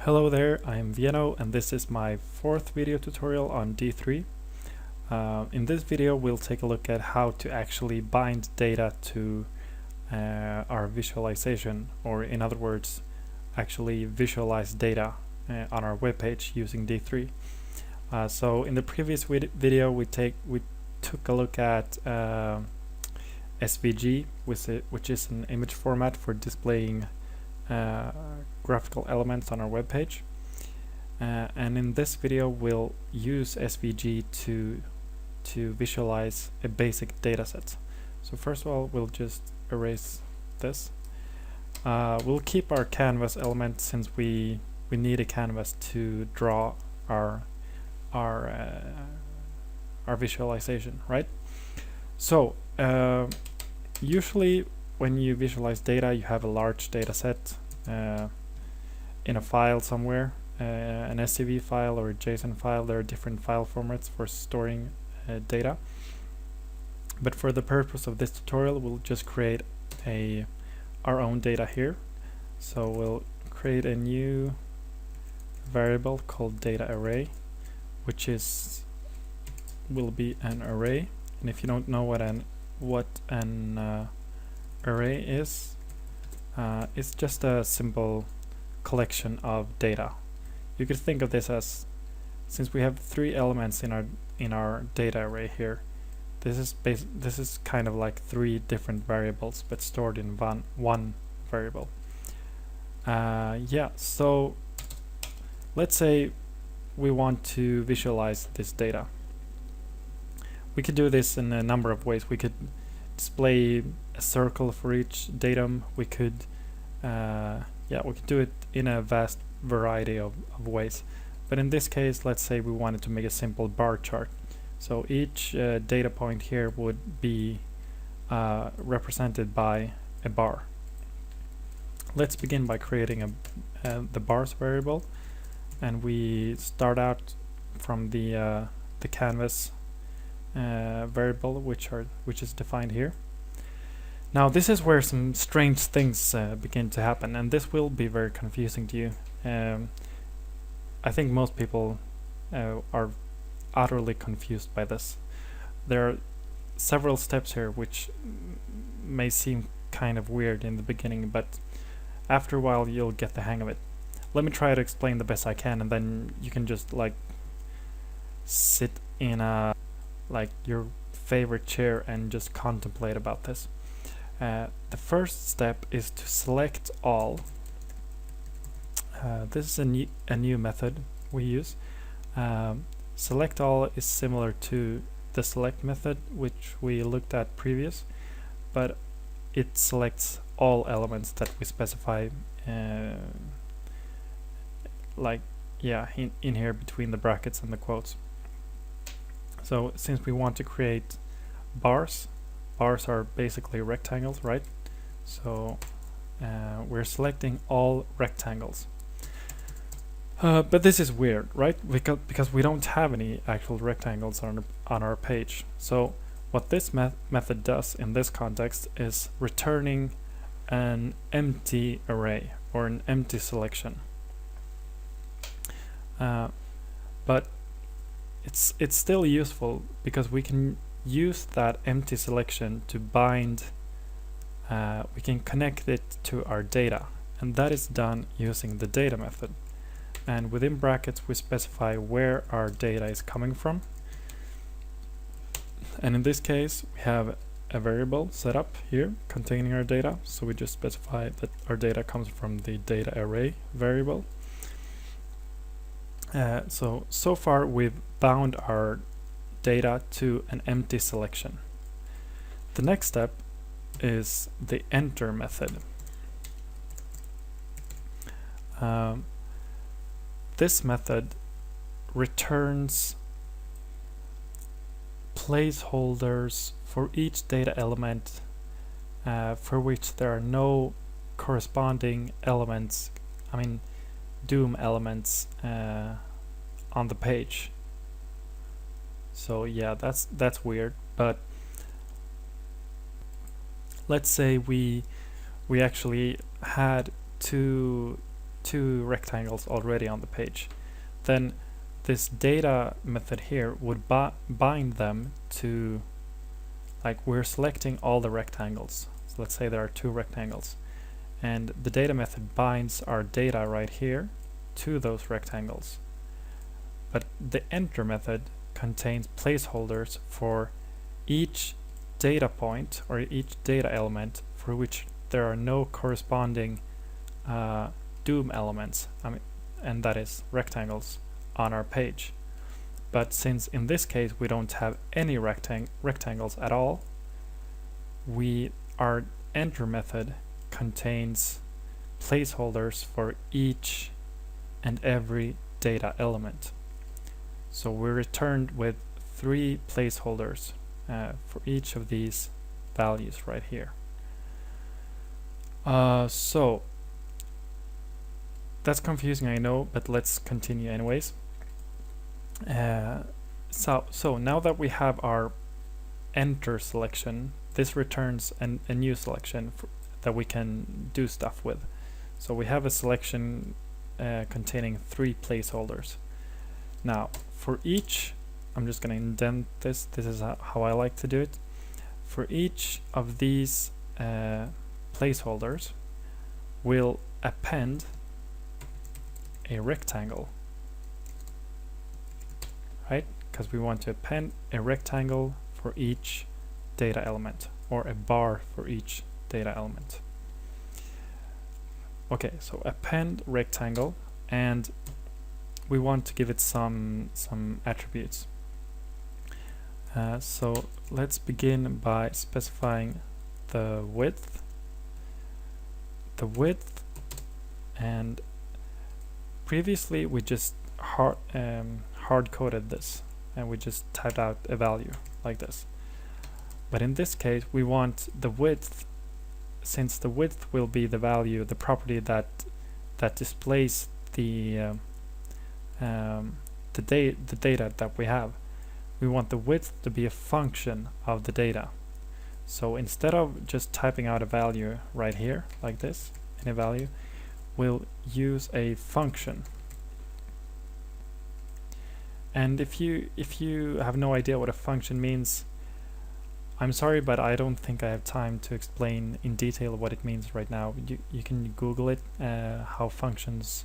Hello there, I am Vieno and this is my fourth video tutorial on D3. In this video we'll take a look at how to actually bind data to our visualization, or in other words, actually visualize data on our web page using D3. So in the previous video we took a look at SVG, which is an image format for displaying graphical elements on our web page, and in this video we'll use SVG to visualize a basic data set. So first of all, we'll just erase this. We'll keep our canvas element since we need a canvas to draw our visualization, right? So usually when you visualize data, you have a large data set in a file somewhere, an SCV file or a JSON file. There are different file formats for storing data. But for the purpose of this tutorial, we'll just create our own data here. So we'll create a new variable called data array, which will be an array. And if you don't know what an array is, it's just a simple collection of data. You could think of this as, since we have 3 elements in our data array here, this is kind of like 3 different variables but stored in one variable. Yeah, so let's say we want to visualize this data. We could do this in a number of ways. We could display a circle for each datum. We could do it in a vast variety of ways. But in this case, let's say we wanted to make a simple bar chart. So each data point here would be represented by a bar. Let's begin by creating the bars variable, and we start out from the canvas variable, which is defined here. Now this is where some strange things begin to happen, and this will be very confusing to you. I think most people are utterly confused by this. There are several steps here which may seem kind of weird in the beginning, but after a while you'll get the hang of it. Let me try to explain the best I can, and then you can just like sit in your favorite chair and just contemplate about this. The first step is to select all. This is a new method we use. Select all is similar to the select method which we looked at previous, but it selects all elements that we specify in here between the brackets and the quotes. So since we want to create bars are basically rectangles, right? So we're selecting all rectangles. But this is weird, right? Because we don't have any actual rectangles on our page. So what this method does in this context is returning an empty array or an empty selection. But it's still useful because we can use that empty selection to bind. We can connect it to our data, and that is done using the data method. And within brackets we specify where our data is coming from. And in this case we have a variable set up here containing our data, so we just specify that our data comes from the data array variable. So far we've bound our data to an empty selection. The next step is the enter method. This method returns placeholders for each data element for which there are no corresponding elements, DOM elements on the page. So yeah, that's weird, but let's say we actually had two two rectangles already on the page, then this data method here would bind them to, like, we're selecting all the rectangles. So let's say there are two rectangles, and the data method binds our data right here to those rectangles. But the enter method contains placeholders for each data point or each data element for which there are no corresponding DOM elements, and that is rectangles, on our page. But since in this case we don't have any rectangles at all, our enter method contains placeholders for each and every data element. So we're returned with 3 placeholders for each of these values right here. So that's confusing, I know, but let's continue anyways. So now that we have our enter selection, this returns a new selection that we can do stuff with. So we have a selection containing 3 placeholders. Now for each, I'm just going to indent this. This is how I like to do it. For each of these placeholders, we'll append a rectangle, right? Because we want to append a rectangle for each data element, or a bar for each data element. Okay, so append rectangle, and we want to give it some attributes. So let's begin by specifying the width, and previously we just hard-coded this, and we just typed out a value like this. But in this case we want the width, since the width will be the value, the property that displays the data that we have. We want the width to be a function of the data. So instead of just typing out a value right here like this, any value, we'll use a function. And if you have no idea what a function means, I'm sorry, but I don't think I have time to explain in detail what it means right now. You can Google it, how functions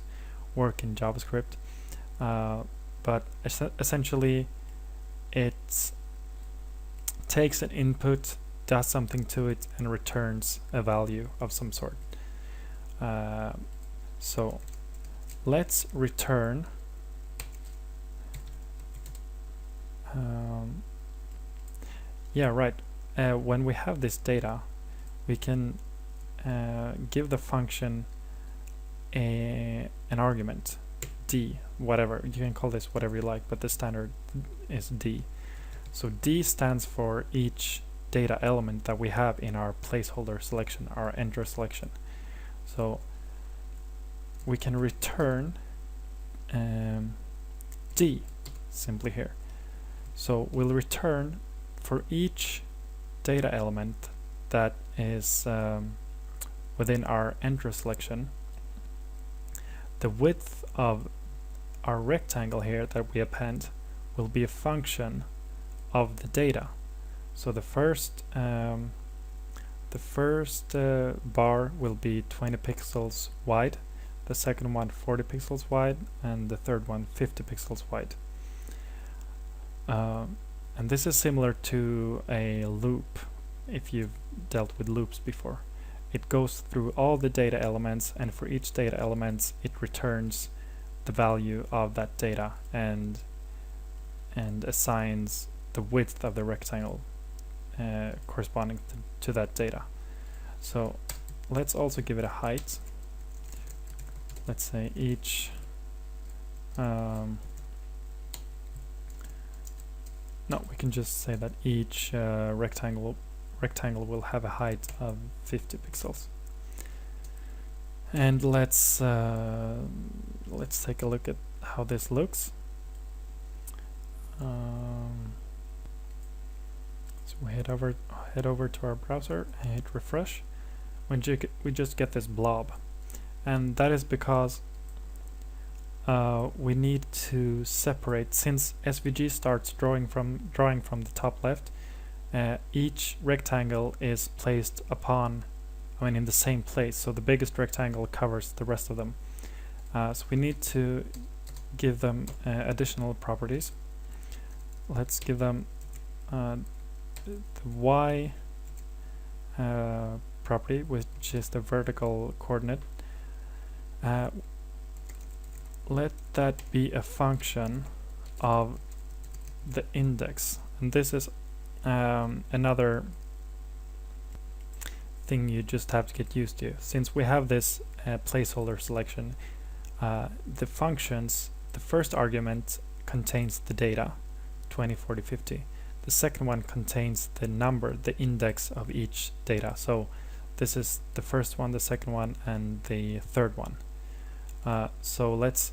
work in JavaScript. But essentially it takes an input, does something to it, and returns a value of some sort. So let's return when we have this data, we can give the function an argument, d, whatever. You can call this whatever you like, but the standard is d. So d stands for each data element that we have in our placeholder selection, our enter selection. So we can return d simply here. So we'll return for each data element that is within our enter selection, the width of our rectangle here that we append will be a function of the data. So the first bar will be 20 pixels wide, the second one 40 pixels wide, and the third one 50 pixels wide. And this is similar to a loop, if you've dealt with loops before. It goes through all the data elements, and for each data element it returns the value of that data and assigns the width of the rectangle corresponding to that data. So let's also give it a height. Let's say each no, we can just say that each rectangle will have a height of 50 pixels. And let's take a look at how this looks. So we head over to our browser and hit refresh. We just get this blob, and that is because we need to separate, since SVG starts drawing from the top left. Each rectangle is placed upon, in the same place, so the biggest rectangle covers the rest of them. So we need to give them additional properties. Let's give them the Y property, which is the vertical coordinate. Let that be a function of the index, and this is another thing you just have to get used to. Since we have this placeholder selection, the functions, the first argument contains the data 20, 40, 50. The second one contains the number, the index of each data. So this is the first one, the second one, and the third one. So let's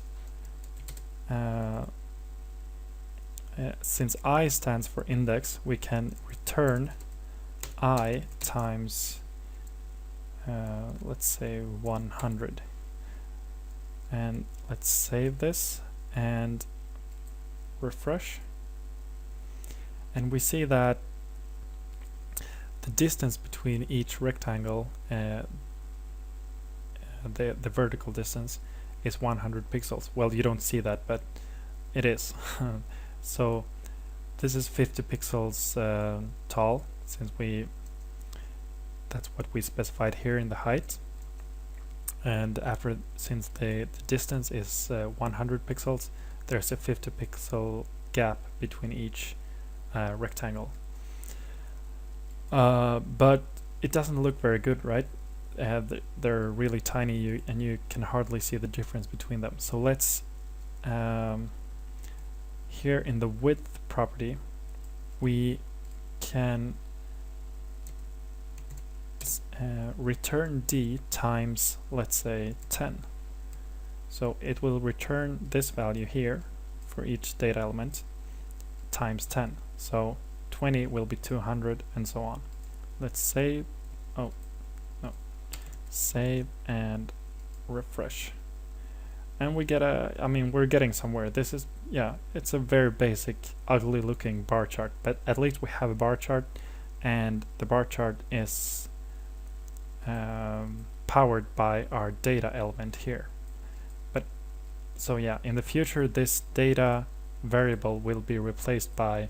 since I stands for index, we can return I times let's say 100, and let's save this and refresh, and we see that the distance between each rectangle, the vertical distance, is 100 pixels. Well, you don't see that, but it is. So this is 50 pixels tall, since that's what we specified here in the height. And since the distance is 100 pixels, there's a 50 pixel gap between each rectangle. But it doesn't look very good, right? They're really tiny, and you can hardly see the difference between them. So let's here in the width property, we can return D times, let's say, 10. So it will return this value here for each data element times 10. So 20 will be 200, and so on. Let's save. Oh no, save and refresh, and we get we're getting somewhere. This is, yeah, it's a very basic, ugly looking bar chart, but at least we have a bar chart, and the bar chart is powered by our data element here. But so yeah, in the future this data variable will be replaced by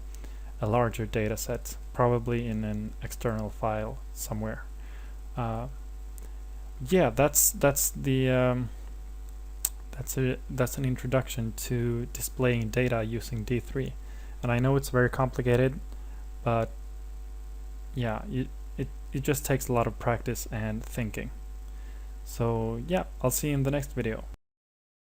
a larger data set, probably in an external file somewhere. Yeah, that's an introduction to displaying data using D3, and I know it's very complicated, but yeah, it just takes a lot of practice and thinking. So yeah, I'll see you in the next video.